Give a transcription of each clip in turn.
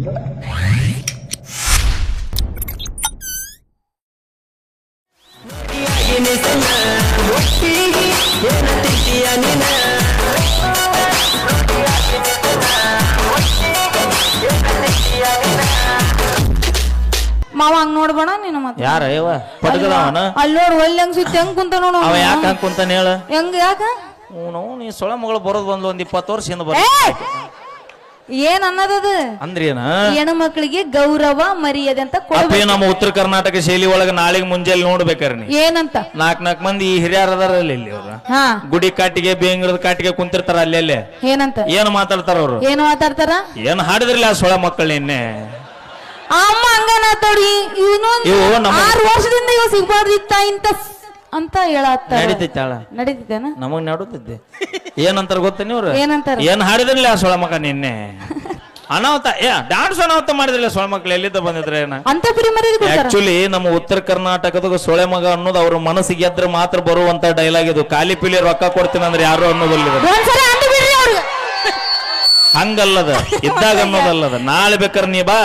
ಮಾವ ಹಂಗ್ ನೋಡ್ಬೇಡ ನೀನು ಮತ್ತೆ ಯಾರ ಪಟಕದವನ ಅಲ್ಲಿ ನೋಡು ಒಳ್ಳೆ ಹಂಗ್ ಸುತ್ತಿ ಹೆಂಗ್ ಕುಂತ ನೋಡು ಅವ ಯಾಕೆ ಹಂಗ ಕುಂತಾನ ಹೇಳ ಹೆಂಗ್ ಯಾಕ ನೀ ಸೊಳ ಮಗಳು ಬರೋದು ಬಂದು ಒಂದ್ 20 ವರ್ಷದಿಂದ ಬರ ಏನ್ ಅನ್ನದದು ಅಂದ್ರಿ ಏನ ಹೆಣ್ಣು ಮಕ್ಕಳಿಗೆ ಗೌರವ ಮರ್ಯಾದೆ ಅಂತ ಅಪ್ಪೇ ನಮ್ಮ ಉತ್ತರ ಕರ್ನಾಟಕ ಶೈಲಿ ಒಳಗ ನಾಳೆಗೆ ಮುಂಜಾನೆ ನೋಡ್ಬೇಕಾರ ನೀ ಏನಂತ ನಾಲ್ಕ್ ಮಂದಿ ಹಿರಿಯರ ಅದಾರಲ್ಲಿ ಇಲ್ಲಿ ಅವ್ರ ಗುಡಿ ಕಾಟಿಗೆ ಬೇಂಗ್ರದ ಕಾಟಿಗೆ ಕುಂತಿರ್ತಾರ ಅಲ್ಲೆಲ್ಲೇ ಏನಂತ ಏನ್ ಮಾತಾಡ್ತಾರ ಅವ್ರು ಏನ್ ಮಾತಾಡ್ತಾರ ಏನ್ ಹಾಡಿದ್ರಲ್ಲ ಆ ಸೊಳ ಮಕ್ಕಳು ನಿನ್ನೆ ಅಮ್ಮ ಹಂಗನಾತೋಡಿ ಇವನು 6 ವರ್ಷದಿಂದ ಇವ್ ಸಿಗ್ಬಾರ್ದಿತ್ತ ಇಂತ ಅಂತ ಹೇಳತ್ತ ನಡೀತೈತಾಳ ನಡೀತೈತೇನ ನಮಗ್ ನಡುತ್ತಿದ್ದೆ ಏನಂತಾರ ಗೊತ್ತೇನಿ ಅವ್ರು ಏನಂತಾರ ಏನ್ ಹಾಡಿದ್ರಲ್ಲ ಆ ಸೊಳ ಮಕ್ಕ ನಿನ್ನೆ ಅನಾಹುತ ಡಾನ್ಸ್ ಅನಾಹುತ ಮಾಡಿದ್ರಲ್ಲ ಸೊಳ ಮಕ್ಳು ಎಲ್ಲಿದ್ದ ಬಂದಿದ್ರೆ ಅಂತ ಪ್ರಿಮರಿ ಆಕ್ಚುಲಿ ನಮ್ಮ ಉತ್ತರ ಕರ್ನಾಟಕದ ಸೊಳೆ ಮಗ ಅನ್ನೋದು ಅವ್ರ ಮನಸ್ಸಿಗೆ ಎದ್ರೆ ಮಾತ್ರ ಬರುವಂತ ಡೈಲಾಗ್ ಇದು ಖಾಲಿ ಪಿಲಿ ರೊಕ್ಕ ಕೊಡ್ತೀನಿ ಅಂದ್ರೆ ಯಾರು ಅನ್ನೋದಿಲ್ಲ ಹಂಗಲ್ಲದ ಇದ್ದಾಗ ಅನ್ನೋದಲ್ಲದ ನಾಳೆ ಬೇಕಾರೆ ನೀ ಬಾ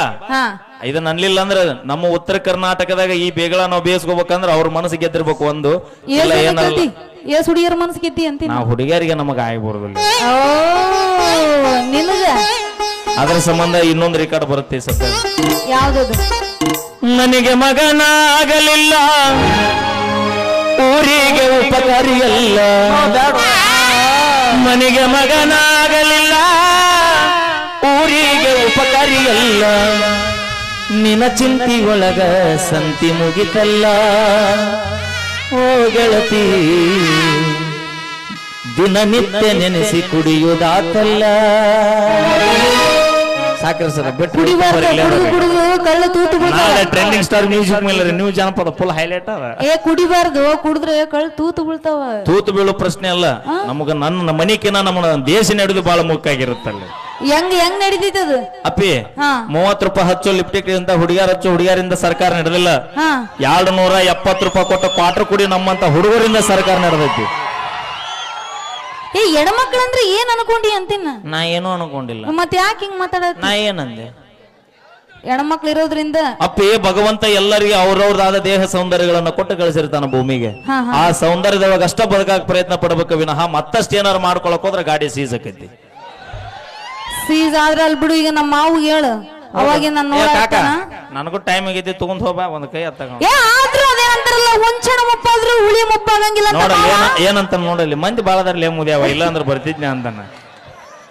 ಇದನ್ನ ಅನ್ಲಿಲ್ಲ ಅಂದ್ರೆ ನಮ್ಮ ಉತ್ತರ ಕರ್ನಾಟಕದಾಗ ಈ ಬೇಗಳ ನಾವು ಬೇಯಿಸ್ಕೋಬೇಕಂದ್ರೆ ಅವ್ರ ಮನಸ್ಸಿಗೆ ಗೆದ್ದಿರ್ಬೇಕು ಒಂದು ಇಲ್ಲ ಏನಲ್ಲ ಹುಡುಗಿಯರ ಮನಸ್ಸು ಗೆದ್ದಿ ಅಂತ ನಾವು ಹುಡುಗಿಯರಿಗೆ ನಮಗ ಆಗ್ಬೋದಿಲ್ಲ ನಿನಗ ಅದ್ರ ಸಂಬಂಧ ಇನ್ನೊಂದು ರೆಕಾರ್ಡ್ ಬರುತ್ತೆ ಸದ್ಯ ಯಾವ್ದದು ನನಗೆ ಮಗನಾಗಲಿಲ್ಲ ಊರಿಗೆ ಉಪಕಾರಿಯಲ್ಲ ನನಗೆ ಮಗನಾಗಲಿಲ್ಲ ಊರಿಗೆ ಉಪಕಾರಿಯಲ್ಲ ನಿನ ಚಿಂತಿ ಒಳಗ ಸಂತಿ ಮುಗಿತಲ್ಲ ಓ ಗೆಳತಿ ದಿನನಿತ್ಯ ನೆನೆಸಿ ಕುಡಿಯುವುದಾತಲ್ಲ ಸಾಕ್ರಿ ಸರ್ ಟ್ರೆಂಡಿಂಗ್ ಸ್ಟಾರ್ ಮ್ಯೂಸಿಕ್ ಮೇಲೆ ನ್ಯೂ ಜಾನಪದ ಫುಲ್ ಹೈಲೈಟ್ ಅದ ಕುಡಿಬಾರ್ದು ಕುಡಿದ್ರೆ ಕಳ್ಳು ತೂತು ಬೀಳ್ತಾವ ತೂತು ಬೀಳೋ ಪ್ರಶ್ನೆ ಅಲ್ಲ ನಮಗ ನನ್ನ ಮನಿಕಿನ ನಮ್ಮ ದೇಶ ನಡೆದು ಬಹಳ ಮುಖ್ಯ ಆಗಿರುತ್ತಲ್ಲ ಹೆಂಗ್ ನಡೀತೈತದು ಅಪ್ಪಿ 30 ರೂಪಾಯಿ ಹಚ್ಚೋ ಲಿಪ್ಟಿಕ್ ಅಂತ ಹುಡುಗಿಯರಿಂದ ಸರ್ಕಾರ ನಡೆದಿಲ್ಲ 270 ರೂಪಾಯಿ ಕೊಟ್ಟ ಕ್ವಾರ್ಟರ್ ಕುಡಿ ನಮ್ಮಂತ ಹುಡುಗರಿಂದ ಸರ್ಕಾರ ನಡೆದೈತಿ ಹೆಣ್ಮಕ್ಳಂದ್ರೆ ಏನ್ ಅನ್ಕೊಂಡಿ ಅಂತಿನ ನಾ ಏನೂ ಅನ್ಕೊಂಡಿಲ್ಲ ಮತ್ತೆ ಯಾಕೆ ಹಿಂಗ್ ಮಾತಾಡ ನಾ ಏನಂದೆ ಹೆಣ್ಮಕ್ಳು ಇರೋದ್ರಿಂದ ಅಪ್ಪಿ ಭಗವಂತ ಎಲ್ಲರಿಗೆ ಅವ್ರವ್ರದಾದ ದೇಹ ಸೌಂದರ್ಯಗಳನ್ನ ಕೊಟ್ಟು ಕಳಿಸಿರ್ತಾನ ಭೂಮಿಗೆ ಆ ಸೌಂದರ್ಯದೊಳಗ ಅಷ್ಟ ಬದುಕಾಕ ಪ್ರಯತ್ನ ಪಡಬೇಕು ವಿನಃ ಮತ್ತಷ್ಟು ಏನಾರು ಮಾಡ್ಕೊಳಕ್ ಹೋದ್ರೆ ಗಾಡಿ ಸೀಸ್ ಆಕೈತಿ ಸೀಸ್ ಆದ್ರೆ ಅಲ್ಲಿ ಬಿಡು ಈಗ ನಮ್ಮ ಮಾವು ಹೇಳು ಅವಾಗ ನಾನು ನನಗೂ ಟೈಮ್ ಆಗೈತಿ ತಗೊಂಡ್ ಹೋಗ ಒಂದ್ ಕೈ ಹತ್ತಾಗ ಹುಳಿ ಮುಪ್ಪಾಗಂಗಿಲ್ಲ ಏನಂತ ನೋಡಲಿ ಮಂದಿ ಬಾಳದಾರ್ಲಿ ಮುದಿಯಾವ ಇಲ್ಲ ಅಂದ್ರೆ ಬರ್ತಿದ್ನ ಅಂತಾನ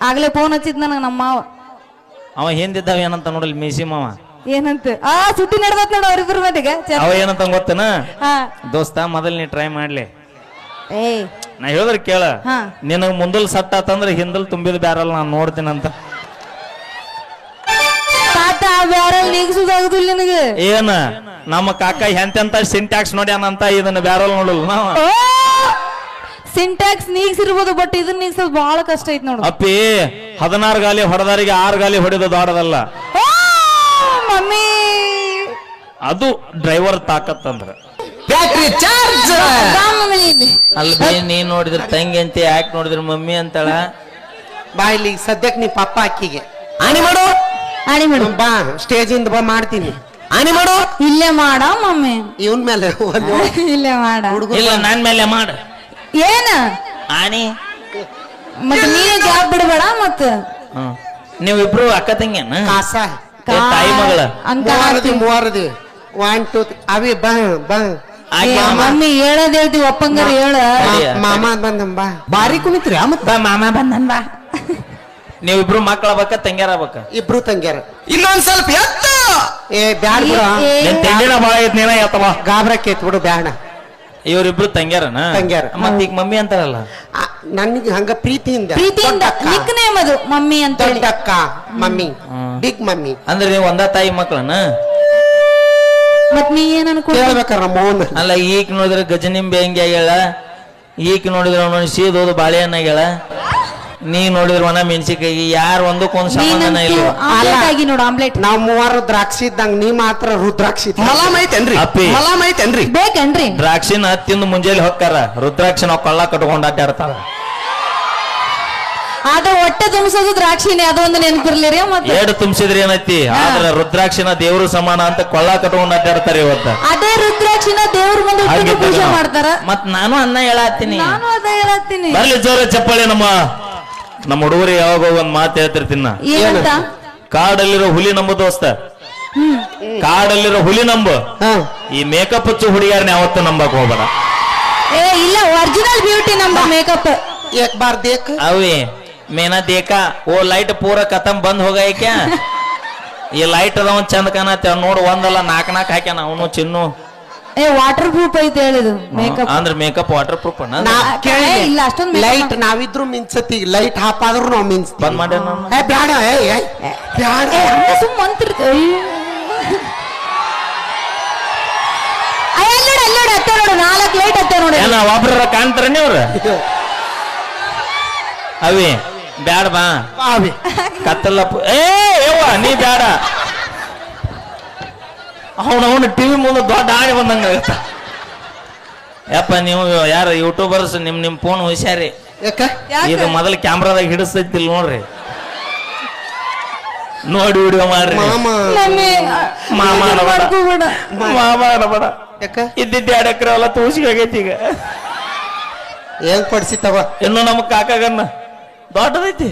ಆಗ್ಲೇ ಫೋನ್ ಹಚ್ಚಿದ್ ನನಗ ನಮ್ಮ ಮಾವ ಅವ ಹಿಂದಿದ್ದಾವ ಏನಂತ ನೋಡಲಿ ಮೀಸಿ ಮಾವ ಏನಂತ ಸುದ್ದಿ ನಡ್ದತ್ ನೋಡ ಅವ್ರಿಬ್ರು ಮಟ್ಟಿಗೆ ಅವ ಏನಂತ ಗೊತ್ತನ ದೋಸ್ತ ಮೊದಲ್ ನೀ ಟ್ರೈ ಮಾಡ್ಲಿ ನಾ ಹೇಳಿದ್ರೆ ಕೇಳ ನಿನಗ್ ಮುಂದಲ್ ಸಟ್ಟ ಆತಂದ್ರೆ ಹಿಂದಲ್ ತುಂಬಿದ ಬ್ಯಾರಲ್ ನಾನ್ ನೋಡ್ತೀನಿ ಅಂತ ಬ್ಯಾರಲ್ ನೀಗಿಸುದಾಗುದಿಲ್ಲ ನಿನಗೆ ಏನ ನಮ್ಮ ಕಾಕ ಎಂತೆಂತ ಸಿಂಟ್ಯಾಕ್ಸ್ ನೋಡ್ಯಾನಂತ ಇದನ್ನ ಬ್ಯಾರಲ್ ನೋಡಲ್ಲ ನಾವ ಸಿಂಟ್ಯಾಕ್ಸ್ ನೀಗ್ಸಿರ್ಬೋದು ಬಟ್ ಇದನ್ನ ನೀಗ್ಸೋದು ಬಹಳ ಕಷ್ಟ ಐತ್ ನೋಡು ಅಪ್ಪಿ 16 ಗಾಲಿ ಹೊಡೆದಾರಿಗೆ 6 ಗಾಲಿ ಹೊಡೆದು ದೊಡ್ಡದಲ್ಲ ಮಮ್ಮಿ ಅದು ಡ್ರೈವರ್ ತಾಕತ್ತಂದ್ರ ಬ್ಯಾಟ್ರಿ ಚಾರ್ಜ್ ಅಲ್ಬಿ ನೀ ನೋಡಿದ್ರ ತಂಗಿ ಅಂತ ಯಾಕೆ ನೋಡಿದ್ರ ಮಮ್ಮಿ ಅಂತಾಳ ಬಾಯ್ಲಿ ಸದ್ಯಕ್ಕೆ ನೀ ಪಪ್ಪ ಅಕ್ಕಿಗೆ ಆಣಿ ಮಾಡು ಬಾ ಸ್ಟೇಜ್ ಇಂದ ಬಾ ಮಾಡ್ತೀನಿ ಆಣಿ ಮಾಡು ಇಲ್ಲೇ ಮಾಡ ಮಮ್ಮಿ ಇವನ್ ಮೇಲೆ ಇಲ್ಲೇ ಮಾಡ ಇಲ್ಲ ನನ್ ಮೇಲೆ ಮಾಡ ಏನ ಆಣಿ ಮತ್ತೆ ನೀನೇ ಜಾಬ್ ಬಿಡಬೇಡ ಮತ್ತ ನೀವಿಬ್ರು ಅಕ್ಕ ತಂಗಿಯನ್ನ ಕಾಸ ತಾಯಿ ಮಗಳ ಮೂವರದಿ 1 2 ಅವಿ ಬಾ ಬಾ ಮಮ್ಮಿ ಹೇಳದ್ ಹೇಳ್ತೀವಿ ಒಪ್ಪಂಗಾರ ಹೇಳ ಮಾಮ ಬಂದಂ ಬಾ ಬಾರಿ ಕುಣಿತ್ರಿ ಮತ್ತ ಮಾಮ ಬಂದನ್ ಬಾ ನೀವಿಬ್ರು ಮಕ್ಕಳ ಬಕ್ಕ ತಂಗ್ಯಾರ ಬಕ್ಕ ಇಬ್ರು ತಂಗ್ಯಾರ ಇನ್ನೊಂದ್ ಸ್ವಲ್ಪ ಎತ್ತು ಬ್ಯಾಡ ತಂಗಿನ ಬಾಳ ಐತ್ನೇನ ಎತ್ತವ ಗಾಬ್ರಕ್ಕೆ ಬಿಡು ಬ್ಯಾಡ ಇವರಿಬ್ರು ತಂಗ್ಯಾರನ ತಂಗ್ಯಾರ ಮತ್ತ ಈಗ ಮಮ್ಮಿ ಅಂತಾರಲ್ಲ ನನ್ಗೆ ಹಂಗ ಪ್ರೀತಿಯಿಂದ ನಿಕ್ ನೇಮ್ ಅದು ಮಮ್ಮಿ ಅಂತ ದೊಡ್ಡಕ್ಕ ಮಮ್ಮಿ ಬಿಗ್ ಮಮ್ಮಿ ಅಂದ್ರೆ ನೀವು ಒಂದ ತಾಯಿ ಮಕ್ಕಳನ್ನ ಮತ್ ನೀ ಏನ್ ಅನ್ಕೊಂಡ್ ಹೇಳ್ಬೇಕಾರ ಮೌನ ಅಲ್ಲ ಈಗ ನೋಡಿದ್ರೆ ಗಜನಿಂಬೆ ಹೆಂಗೆ ಆಗ್ಯಾಳ ಈಗ ನೋಡಿದ್ರೆ ಅವನು ಸೀದೋದು ಬಾಳೆಹಣ್ಣ ಆಗ್ಯಾಳ ನೀ ನೋಡಿದ್ರೆ ಒಣ ಮೆಣಸಿಕಾಯಿ ಯಾರು ಒಂದಕ್ಕೊಂದು ಸಂಬಂಧನ ಇಲ್ಲ ನೋಡು ಆಮ್ಲೆಟ್ ನಾವ್ 3 ದ್ರಾಕ್ಷಿ ಇದ್ದಂಗ ನೀ ಮಾತ್ರ ರುದ್ರಾಕ್ಷಿ ಮಲಾಮ್ ಐತೇನ್ರಿ ಅಪ್ಪಿ ಮಲಾಮ್ ಐತೇನ್ರಿ ಬೇಕೇನ್ರಿ ದ್ರಾಕ್ಷಿನ ತಿಂದು ಮುಂಜಾನೆ ಹೊಕ್ಕಾರ ರುದ್ರಾಕ್ಷಿ ನಾವು ಕೊಳ್ಳ ಕಟ್ಕೊಂಡ್ ಅಡ್ಡಾಡ್ತಾರ ಆದ್ರೆ ಹೊಟ್ಟೆ ತುಂಬಿಸೋದು ದ್ರಾಕ್ಷಿನೇ, ಅದೊಂದು ನೆನಪಿರ್ಲಿರಿ ಮತ್ತೆ. ಎರಡು ತುಂಬಿಸಿದ್ರೆ ಏನೈತಿ, ಆದ್ರ ರುದ್ರಾಕ್ಷಿನ ದೇವ್ರು ಸಮಾನ ಅಂತ ಕೊಳ್ಳ ಕಟ್ಕೊಂಡ್ ಅಡ್ಡಾಡ್ತಾರೆ ಇವತ್ತ. ಅದೇ ರುದ್ರಾಕ್ಷಿನ ದೇವ್ರ ಮುಂದೆ ಇಟ್ಟು ಪೂಜೆ ಮಾಡ್ತಾರ. ಮತ್ ನಾನು ಅನ್ನ ಹೇಳತ್ತೀನಿ, ನಾನು ಅದೇ ಹೇಳತ್ತೀನಿ. ಬರ್ಲಿ ಜೋರ ಚಪ್ಪಾಳೆ. ನಮ್ಮ ಹುಡುಗರು ಯಾವಾಗ ಒಂದ್ ಮಾತು ಹೇಳ್ತಿರ್ತೀನ, ಏನಂತ? ಕಾಡಲ್ಲಿರೋ ಹುಲಿ ನಂಬು ದೋಸ್ತ, ಕಾಡಲ್ಲಿರೋ ಹುಲಿ ನಂಬು, ಈ ಮೇಕಪ್ ಹಚ್ಚು ಹುಡುಗಿಯಾರನ್ನ ಯಾವತ್ತು ನಂಬಕ್ ಹೋಗ್ಬೇಡ. ಏ ಇಲ್ಲ, ಒರಿಜಿನಲ್ ಬ್ಯೂಟಿ ನಮ್ಮ ಮೇಕಪ್. एक बार देख अवे मैंने देखा वो लाइट पूरा खत्म बंद हो गया क्या? ये लाइट अदव चंद काಣತ್ತೆ ನೋಡು, ಒಂದಲ್ಲ ನಾಲ್ಕು ಹಾಕ್ಯಾನ ಅವನು ಚಿನ್ನು. ಏ ವಾಟರ್ ಪ್ರೂಫ್ ಐತೆ ಹೇಳಿದು ಮೇಕಪ್ ಅಂದ್ರೆ ಮೇಕಪ್ ವಾಟರ್ ಪ್ರೂಫ್ ಅಣ್ಣ. ಇಲ್ಲ ಅಷ್ಟೊಂದು ಲೈಟ್ ನಾವಿದ್ರು ಮಿಂಚತಿ, ಲೈಟ್ ಹಾಪಾದ್ರು ನಾವು ಮಿಂಚತಿ. ಬಂದ್ ಮಾಡಿ ಬ್ಯಾಡ ಬ್ಯಾಡ ಸುಮ್ಮ ಅಂತಿರ್ತ. ಅಲ್ಲೋಡು ಅತ್ತೆ ನೋಡು, 4 ಲೈಟ್ ಅತ್ತೆ ನೋಡಿ. ಏನ ಒಬ್ರ ಕಾಣ್ತಾರ ನೀವ್ರ? ಅವಿ ಬ್ಯಾಡ ಬಾ ಕತ್ತಲ್ಲ. ಏ ಯವ್ವ ನೀ ಬ್ಯಾಡ, ಅವನು ಟಿವಿ ಮುಂದೆ ದೊಡ್ಡ ಆಣಿ ಬಂದಂಗ. ಯಪ್ಪ ನೀವು ಯಾರು ಯೂಟ್ಯೂಬರ್ಸ್, ನಿಮ್ ಫೋನ್ ಹುಷಾರಿ. ಇದು ಮೊದಲ ಕ್ಯಾಮ್ರಾದಾಗ ಹಿಡಿಸ್ತೈತಿಲ್ ನೋಡ್ರಿ, ನೋಡಿ ವಿಡಿಯೋ ಮಾಡ್ರಿ. ಮಾಮ ಅನಬೇಡ, ಇದ್ದಿದ್ದ 2 ಎಕರೆ ಎಲ್ಲ ತೂಸಿ ಹೋಗೈತಿ. ಈಗ ಏನ್ ಕೊಡ್ಸಿ ತಗೋ. ಇನ್ನು ನಮ್ ಕಾಕಾಗನ್ನ ದೊಡ್ಡದೈತಿ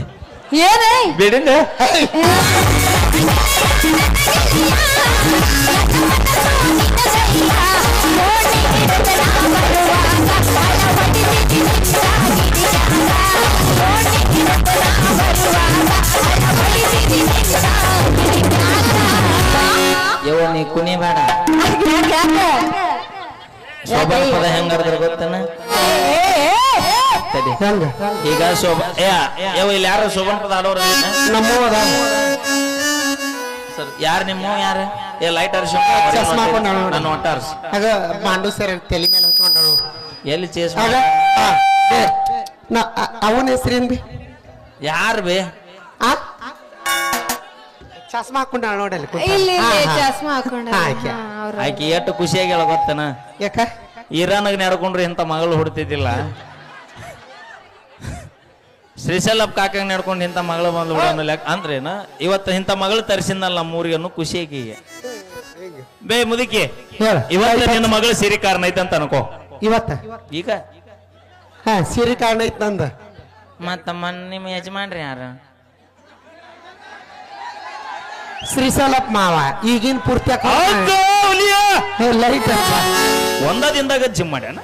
ಏನೇ ಬಿಡಿಂಗ. ಯವ್ವ ನೀ ಕುನಿ ಬೇಡ. ಶೋಭನ ಪದ ಹೆಂಗಾರ್ದ್ರ ಗೊತ್ತನ? ಈಗ ಶೋಭಾ ಇಲ್ಲಿ ಯಾರು ಶೋಭನ್ ಪದ ಆಡೋರ? ಸರ್ ಯಾರು ನಿಮ್ಮ ಯಾರು? ಏ ಲೈಟ್ ಅರ್ಸಿ ನಾನು ಒಟ್ಟಾರ್ಸಿ ಮಾಂಡು ಸರ್ ತಲೆ ಮೇಲೆ ಹೊಚ್ಕೊಂಡಳು. ಎಲ್ಲಿ ಚೇಸ್ ಅವನ ಹೆಸರೇನ್ ಬಿ? ಯಾರು ಬೇ? ಚಸ್ಮಾ ಹಾಕೊಂಡ ನೋಡಲ್ಲಿ ಚಸ್ಮಾ ಹಾಕೊಂಡ. ಆಕಿ ಎಷ್ಟು ಖುಷಿಯಾಗಿ ಹೇಳ ಗೊತ್ತನ? ಯಾಕ ಇರಾನಾಗ ನಡ್ಕೊಂಡ್ರೆ ಇಂಥ ಮಗಳು ಹುಡ್ತಿದ್ದಿಲ್ಲ. ಶ್ರೀಶೈಲಪ್ಪ ಕಾಕಾಗ ನಡ್ಕೊಂಡು ಇಂಥ ಮಗಳು ಬಂದು ಹುಡುಗ ಲೆಕ್ಕ ಅಂದ್ರೇನ ಇವತ್ತು ಇಂಥ ಮಗಳು ತರಿಸಿದ್ನಲ್ಲ ನಮ್ಮೂರಿಗನ್ನು ಖುಷಿ ಆಕಿಗೆ. ಬೇ ಮುದುಕಿ, ಇವತ್ತು ನಿನ್ನ ಮಗಳು ಸಿರಿ ಕಾರಣ ಐತೆ ಅಂತ ಅನ್ಕೋ. ಇವತ್ತ ಈಗ ಸಿರಿ ಕಾರಣ ಐತ್ ನಂದ. ಮತ್ತಮ್ಮ ನಿಮ್ಮ ಯಜಮಾನ್ರಿ ಯಾರು? ಶ್ರೀಶೈಲಪ್ಪ ಮಾವ ಈಗಿನ ಪೂರ್ತಿ ಲೈಟ್ ಒಂದ ದಿನದಾಗ ಜಿಮ್ ಮಾಡ್ಯಾನ.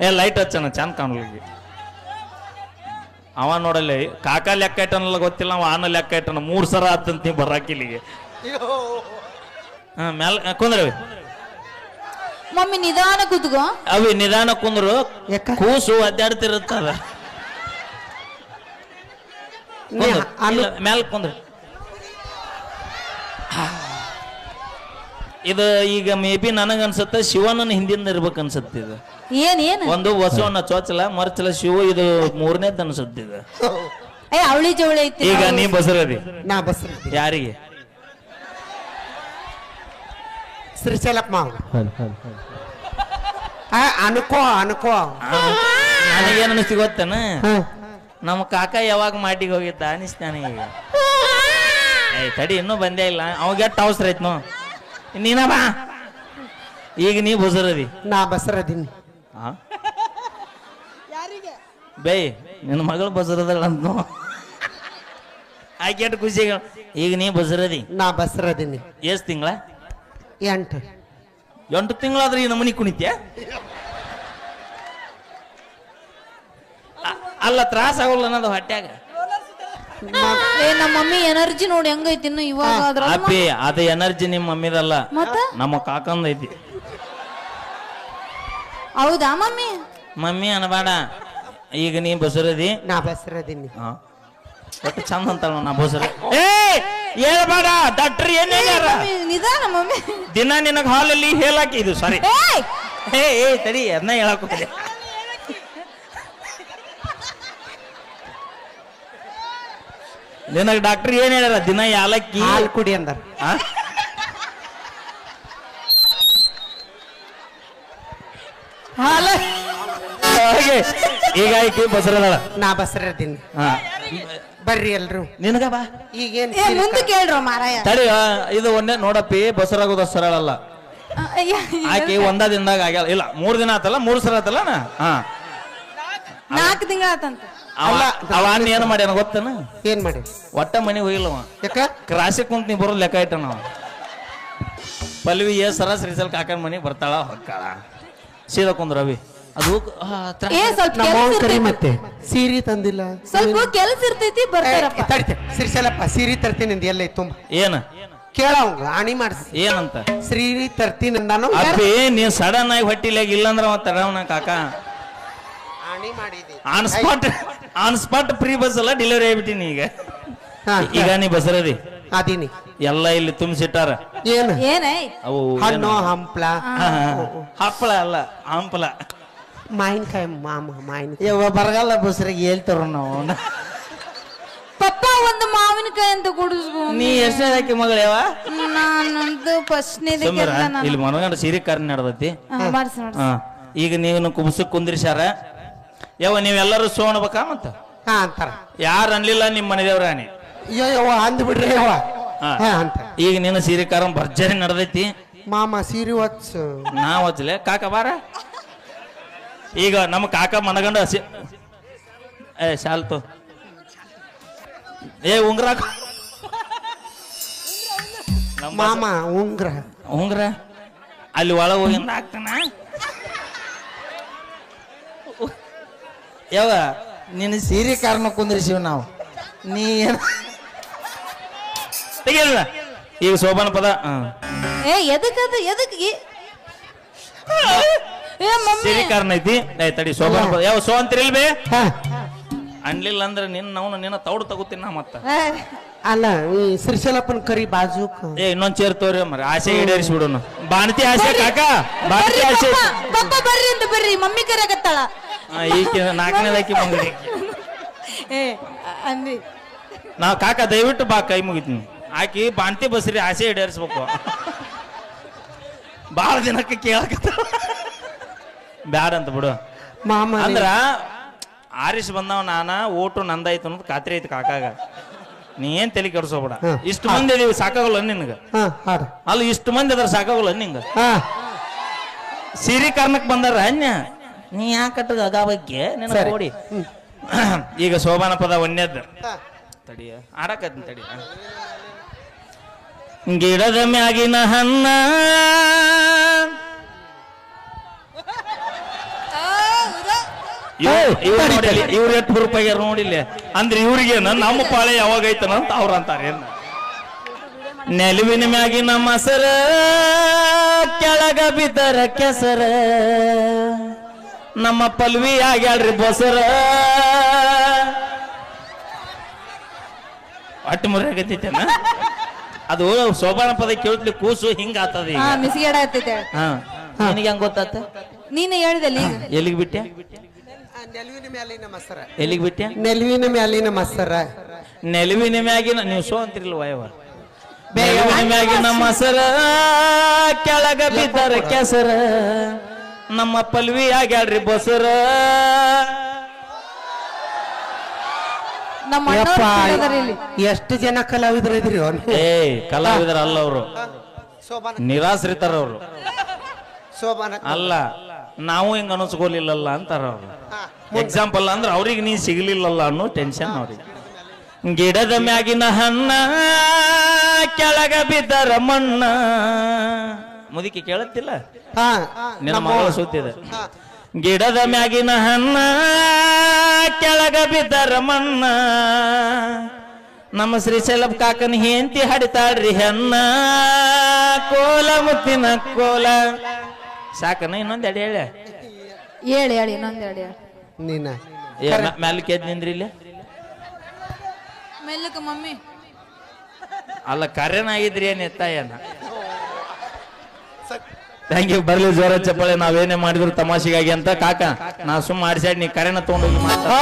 ಏ ಲೈಟ್ ಹಚ್ಚನ ಚಂದ ಕಾಣಲಿಕ್ಕೆ. ಅವ ನೋಡಲ್ಲಿ ಕಾಕಾ ಲೆಕ್ಕ ಇಟ್ಟನಲ್ಲ ಗೊತ್ತಿಲ್ಲ, ಅವ ಆನ ಲೆಕ್ಕ ಇಟ್ಟನ 3 ಸರ ಆತಂತ ಬರಾಕಿಲ್ಲಿಗೆ. ಮ್ಯಾಲ ಕುಂದ್ರವಿ ಮಮ್ಮಿ ನಿಧಾನ ಕೂತ್ಕೋ. ಅವಿ ನಿಧಾನ ಕುಂದ್ರು, ಕೂಸು ಅಡ್ಡಾಡ್ತಿರುತ್ತದ. ಮ್ಯಾಲ ಕುಂದ್ರ. ಇದು ಈಗ ಮೇ ಬಿ ನನಗನ್ಸುತ್ತ ಶಿವನ ಹಿಂದಿಂದ ಇರ್ಬೇಕು ಅನ್ಸುತ್ತೆ. ಇದು ಏನ್ ಒಂದು ಬಸವಣ್ಣ ಚೋಚಲ ಮರ್ಚಲ ಶಿವ, ಇದು 3ನೇದ್ ಅನ್ಸುತ್ತೆ. ಇದು ಅವಳಿ ಜವಳಿ ಐತಿ. ಈಗ ನೀ ಬಸರದಿ, ನಾ ಬಸ್ರ ಯಾರಿಗೆ? ಶ್ರೀಶೈಲಪ್ಪ ಮಾವ. ಅನ್ಕೋ ನನಗೇನು ಅನಿಸ್ತಿ ಗೊತ್ತೇನ? ನಮ್ಮ ಕಾಕ ಯಾವಾಗ ಮಾಡಿಗೆ ಹೋಗಿದ್ದ ಅನಿಸ್ತಾನೆ ಈಗ. ತಡಿ ಇನ್ನೂ ಬಂದೇ ಇಲ್ಲ, ಅವಾಗ ಎಷ್ಟು ಅವಸರ ಐತ್ ನೋ. ನೀನ ಬಾ, ಈಗ ನೀ ಬಸರದಿ, ನಾ ಬಸರದೀನಿ. ಬೇ ನಿನ್ನ ಮಗಳು ಬಸರದಳಂತ ಆಕೆ ಎಷ್ಟು ಖುಷಿ. ಈಗ ನೀ ಬಸರದಿ, ನಾ ಬಸರದೀನಿ. ಎಷ್ಟು ತಿಂಗಳ? 8 ತಿಂಗಳಾದ್ರೆ ಈ ನಮನಿ ಕುಣಿತ್ಯ? ಅಲ್ಲ ತ್ರಾಸ ಆಗೋಲ್ಲ ಅನ್ನೋದು ಹೊಟ್ಯಾಗ. ನಮ್ಮ ಮಮ್ಮಿ ಎನರ್ಜಿ ನೋಡಿ ಹೆಂಗೈತಿ ಇನ್ನು ಇವಾಗ. ಅಪ್ಪಿ ಅದು ಎನರ್ಜಿ ನಿಮ್ಮ ಮಮ್ಮಿದಲ್ಲ, ಮತ್ತ ನಮ್ಮ ಕಾಕಂದ ಐತಿ. ಹೌದಾ ಮಮ್ಮಿ? ಮಮ್ಮಿ ಅನ್ಬೇಡ, ಈಗ ನೀ ಬಸರದಿ, ನಾ ಬಸರದೀನಿ. ಒಟ್ಟು ಚಂದ ಅಂತಲ್ಲ ನಾ ಬಸರ. ಹೇಳ್ಬೇಡ ಡಾಕ್ಟರ್ ಏನ್ ಹೇಳ್ಯಾರ? ನಿಧಾನ ಮಮ್ಮಿ. ದಿನ ನಿನಗ ಹಾಲಲ್ಲಿ ಹೇಳಾಕಿ ಇದು ಸಾರಿ. ಏ ತಡಿ ಅದನ್ನ ಹೇಳಕ್ ಹೋಗಿದೆ. ನಿನಗ ಡಾಕ್ಟರ್ ಏನ್ ಹೇಳ್ಯಾರ? ದಿನ ಯಾಲಕ್ಕಿ ಹಾಲು ಕುಡಿ ಅಂದಾರ. ಹಾಗೆ ಈಗ ಆಯ್ಕೆ ಬಸರದಾಳ ನಾ ಬಸರದೀನಿ ಹಾ ಬರ್ರಿ ಎಲ್ರು ನಿನಗ ಬಾ ಈಗೇನ್ ಮುಂದೆ ಕೇಳ್ರೋ ಮಾರಾಯ ತಡಿ ಇದು ಒಂದೇ ನೋಡಪ್ಪಿ ಬಸರಾಗೋದ ಸರಳಲ್ಲ ಆಕಿ ಒಂದ ದಿನದಾಗ ಆಗ್ಯಾಳ ಇಲ್ಲ 3 ದಿನ ಆತಲ್ಲ 3 ಸಲ ಆತಲ್ಲ ಹಾ 4 ತಿಂಗಳ ಆತಂತ ಅವ ಅಣ್ಣ ಏನ್ ಮಾಡ್ಯಾನ ಗೊತ್ತನ ಏನ್ ಮಾಡಿ ಒಟ್ಟ ಮನೆಗೆ ಹೋಗಿಲ್ಲವ ಯಾಕ ಕ್ರಾಸಿ ಕುಂತ ನೀ ಬರೋದ್ ಲೆಕ್ಕ ಇಟ್ಟ ನಾವು ಪಲ್ವಿ ಸರ ಶ್ರೀಸಲ್ ಕಾಕನ ಮನೆಗೆ ಬರ್ತಾಳ ಹೊಕ್ಕಾಳ ಸೀದಾ ಕುಂದ್ರ ರವಿ ಅದು ಸ್ವಲ್ಪ ನಮ್ಮ ಕೆಲ್ಸ ಕರಿ ಇರ್ತೈತಿ. ಮತ್ತೆ ಸೀರೆ ತಂದಿಲ್ಲ ಸ್ವಲ್ಪ ಕೆಲ್ಸ ಇರ್ತೈತಿ ಬರ್ತಾರಪ್ಪ ತಡಿತೆ ಸಿರಿಸಲಪ್ಪ ಸೀರೆ ತರ್ತೀನಿ ಅಂದ ಎಲ್ಲ ತುಂಬ ಏನ ಕೇಳವಂಗ ಆಣಿ ಮಾಡಿಸ್ ಏನಂತ ಸೀರೆ ತರ್ತೀನಿ ಅಂದಾನು ಅಪ್ಪಿ ನೀ ಸಡನ್ ಆಗಿ ಹೊಟ್ಟಿಲಾಗ ಇಲ್ಲಂದ್ರ ಅವ ತಡವನ ಕಾಕ ಆಣಿ ಮಾಡಿದಿ ಆನ್ ಸ್ಪಾಟ್ ಫ್ರೀ ಬಸ್ ಅಲ್ಲ ಡೆಲಿವರಿ ಆಗ್ಬಿಟ್ಟಿನಿ ಈಗ ಹಾ, ಈಗ ನೀ ಬಸರದಿ ಅದೀನಿ ಎಲ್ಲ ಇಲ್ಲಿ ತುಂಬಿಸಿಟ್ಟಾರ ಏನು ಏನೇ ಅವು ಹಣ್ಣು ಹಂಪ್ಲ ಹಪ್ಪಳ ಅಲ್ಲ ಹಂಪಲ ಮಾವಿನಕಾಯಿ ಮಾವಿನಕಾಯಿ ಯವ್ವ ಬರಗಾಲ ಬಸ್ರಿಗೆ ಹೇಳ್ತಾರ ನಾವು ಪಪ್ಪ ಒಂದು ಮಾವಿನಕಾಯಿ ಅಂತ ಕುಡಿಸ್ಬೋ ನೀ ಎಷ್ಟನೇ ಹಾಕಿ ಮಗಳ ಯಾವ ನಾನಂತೂ ಫಸ್ಟ್ನೇದೇ ಸುಮ್ಮಿರ ಕೆಲಸ ನಾನು ಇಲ್ಲಿ ಮನಗಂಡ ಸೀರೆ ಕಾರ್ಯ ನಡೆದೈತಿ ಮಾಡ್ಸಿ ಹಾ ಈಗ ನೀವು ಕುಬ್ಸಕ್ ಕುಂದ್ರಿಸ್ಯಾರ ಯಾವ ನೀವೆಲ್ಲರೂ ಸೋಣ್ಬೇಕಾ ಮತ್ತ ಹಾ ಅಂತಾರ ಯಾರು ಅನ್ಲಿಲ್ಲ ನಿಮ್ಮ ಮನೆ ದೇವ್ರಾಣಿ ಯವ್ವ ಅಂದ್ ಬಿಡ್ರಿ ಯವ್ವ ಹಾ. ಹಾ ಅಂತ ಈಗ ನಿನ್ನ ಸೀರೆ ಕಾರ ಭರ್ಜರಿ ನಡೆದೈತಿ ಮಾಮ ಸೀರೆ ಹೊಚ್ಚು ನಾವ್ ಹಚ್ಚಲೆ ಕಾಕ ಬಾರ ಈಗ ನಮ್ಮ ಕಾಕ ಮನಗಂಡ ಏ ಶಾಲ್ತು ಏ ಉಂಗ್ರ ಹಾಕು. ನಮ್ಮ ಮಾಮ ಉಂಗ್ರ ಉಂಗ್ರ ಅಲ್ಲಿ ಒಳಗೆ ಹೋಗಿಂದ ಹಾಕ್ತಾನ ಯಾವ ನಿನ್ನ ಸೀರೆ ಕಾರಣ ಕುಂದ್ರಿಸಿವ್ ನಾವು ನೀ ಏನ ತೆಗಿಯಲ್ಲ ಈಗ ಶೋಭಾನ ಪದ ಎದಕ್ಕದು ಎದಕ್ ಏ ಮಮ್ಮಿ ಸೀರೆ ಕಾರಣ ಐತಿ ತಡಿ ಶೋಭಾನ ಪದ ಯಾವ ಸೋ ಅಂತಿರಿಲ್ ಬೇ ಹಾ ಅನ್ಲಿಲ್ಲ ಅಂದ್ರೆ ನಿನ್ನ ತೌಡು ತಗೋತೀನಿ ನಾ ಮತ್ತ ಅಲ್ಲ ಈ ಸಿರಿಸಲಪ್ಪನ ಕರಿ ಬಾಜು ಏ ಇನ್ನೊಂದ್ ಚೇರ್ ತೋರಿ ಮರ ಆಸೆ ಈಡೇರಿಸ್ಬಿಡೋನು ಬಾಣತಿ ಆಸೆ ಕಾಕ ಬಾಣತಿ ಆಸೆ ಪಪ್ಪ ಬರ್ರಿ ಅಂತ ಬರ್ರಿ ಮಮ್ಮಿ ಕರೆಯಕತ್ತಾಳ ಈಕೆ 4ನೇದಾಕಿ ಮಂಗಡಿ ಏ ಅಂದಿ ನಾವ್ ಕಾಕ ದಯವಿಟ್ಟು ಬಾ ಕೈ ಮುಗಿತೀನಿ ಆಕಿ ಬಾಣ್ತಿ ಬಸ್ರಿ ಆಸೆ ಈಡೇರಿಸ್ಬೇಕು ಬಾಳ ದಿನಕ್ಕೆ ಕೇಳಕತ್ತ ಬ್ಯಾಡ ಅಂತ ಬಿಡು ಮಾಮ ಅಂದ್ರ ಆರಿಸ್ ಬಂದವ ನಾನ ಓಟು ನಂದಾಯ್ತು ಅನ್ನೋದು ಖಾತ್ರಿ ಐತಿ ಕಾಕಾಗ ನೀ ಏನ್ ತಲೆ ಕೆಡ್ಸೋಬೇಡ ಹಾ. ಇಷ್ಟು ಮಂದಿ ಇದೀವಿ ಸಾಕಾಗಲ್ಲ ನಿನಗ ಹಾ ಹಾಡು ಅಲ್ಲ ಇಷ್ಟು ಮಂದಿ ಅದ್ರ ಸಾಕಾಗಲ್ಲ ನಿಂಗ ಹಾ ಸಿರಿ ಕಾರಣಕ್ ಬಂದಾರ ಅನ್ಯ ನೀ ಯಾಕಟ್ಟದ ಅಗ ಬಗ್ಗೆ ನಿನ್ನ ಸರಿ. ಓಡಿ ಈಗ ಶೋಭಾನ ಪದ ಒಂದೇದ್ ತಡಿಯ ಆಡಕತ್ತೀನಿ ತಡಿಯ ಗಿಡದ ಮ್ಯಾಗಿನ ಹಣ್ಣ ಇವ್ರ ಎಷ್ಟು ರೂಪಾಯಿ ನೋಡಿಲ್ಲ ಅಂದ್ರೆ ಇವ್ರಿಗೆ ನಮ್ಮ ಪಾಳೆ ಯಾವಾಗ ಐತನಂತ ಅವ್ರ ಅಂತಾರೆ ನೆಲುವಿನ ಮ್ಯಾಗಿನ ಮಸರ ಕೆಳಗ ಬಿದ್ದರ ಕೆಸರ ನಮ್ಮ ಪಲ್ವಿ ಆಗ್ಯಾಳ್ರಿ ಬಸರ ಒಟ್ಟು ಮುರಿಯಾಗತ್ತೈತೇನ ಅದು ಶೋಭಾನ ಪದ ಕೇಳ್ತ್ಲಿ ಕೂಸು ಹಿಂಗ ಆತದ ಈಗ ಮಿಸ್ಗೇಡ ಆಗ್ತೈತೆ ಹಾ ನಿನಗೆ ಹೆಂಗ್ ಗೊತ್ತಾತ ನೀನು ಹೇಳ್ದಲ್ಲ ಈಗ ಎಲ್ಲಿಗೆ ಬಿಟ್ಟೆ ನೆಲುವಿನ ಮ್ಯಾಲಿನ ಮಸರ ಎಲ್ಲಿಗೆ ಬಿಟ್ಟೆ ನೆಲುವಿನ ಮ್ಯಾಲಿನ ಮಸರ ನೆಲುವಿನ ಮ್ಯಾಗಿನ ನೀವು ಸೋ ಅಂತಿರ್ಲಿಲ್ವ ಯವ ನೆಲುವಿನ ಮ್ಯಾಗಿನ ಮಸರ ಕೆಳಗ ಬಿದ್ದರ ಕೆಸರ ನಮ್ಮ ಪಲ್ವಿ ಆಗ್ಯಾಳ್ರಿ ಬಸರ ನಮ್ಮ ಯಪ್ಪ ಅಣ್ಣವ್ರು ಇದಾರೆ ಇಲ್ಲಿ ಎಷ್ಟು ಜನ ಕಲಾವಿದ್ರು ಇದ್ರಿ ಏ ಕಲಾವಿದರ ಅಲ್ಲ ಅವರು ಶೋಭಾನ ನಿರಾಶ್ರಿತರ ಅವರು ಶೋಭಾನ ಅಲ್ಲ ನಾವು ಹಿಂಗ ಅನಿಸ್ಕೊಲಿಲ್ಲಲ್ಲ ಅಂತಾರ ಅವ್ರು ಎಕ್ಸಾಂಪಲ್ ಅಂದ್ರೆ ಅವ್ರಿಗೆ ನೀ ಸಿಗ್ಲಿಲ್ಲಲ್ಲ ಅನ್ನೋ ಟೆನ್ಷನ್ ಅವ್ರಿಗೆ ಗಿಡದ ಮ್ಯಾಗಿನ ಹಣ್ಣ ಕೆಳಗ ಬಿದ್ದರ ಮಣ್ಣ ಮುದುಕಿ ಕೇಳತ್ತಿಲ್ಲ ಹಾ ನಿನ್ನ ಮಗಳ ಸುತ್ತಿದೆ ಗಿಡದ ಮ್ಯಾಗಿನ ಹಣ್ಣ ಕೆಳಗ ಬಿದ್ದರ ಮಣ್ಣ ನಮ್ಮ ಶ್ರೀಶೈಲ ಕಾಕನ ಹೆಂತಿ ಹಡಿತಾಳ್ರಿ ಹೆಣ್ಣ ಕೋಲ ಮುತ್ತಿನ ಕೋಲ ಸಾಕನ ಇನ್ನೊಂದ್ ಎಡೆ ಹೇಳ ಹೇಳಿ ಇನ್ನೊಂದು ಹೇಳಿ ನೀನ ಮ್ಯಾಲಕ್ಕೆ ಎದ್ ನಿಂದ್ರಿ ಇಲ್ಲಿ ಮೆಲ್ಲಕ ಮಮ್ಮಿ ಅಲ್ಲ ಕರೆನಾಗಿದ್ರಿ ಏನ್ ಎತ್ತ ಏನ ಥ್ಯಾಂಕ್ ಯು ಬರ್ಲಿ ಜೋರ ಚಪ್ಪಾಳೆ ನಾವೇನೇ ಮಾಡಿದ್ರು ತಮಾಷೆಗಾಗಿ ಅಂತ ಕಾಕ ನಾ ಸುಮ್ಮ ಆಡ್ಸಾಡ್ ನೀ ಕರೆನ ತಗೊಂಡೋಗಿ ಮಾತಾಡ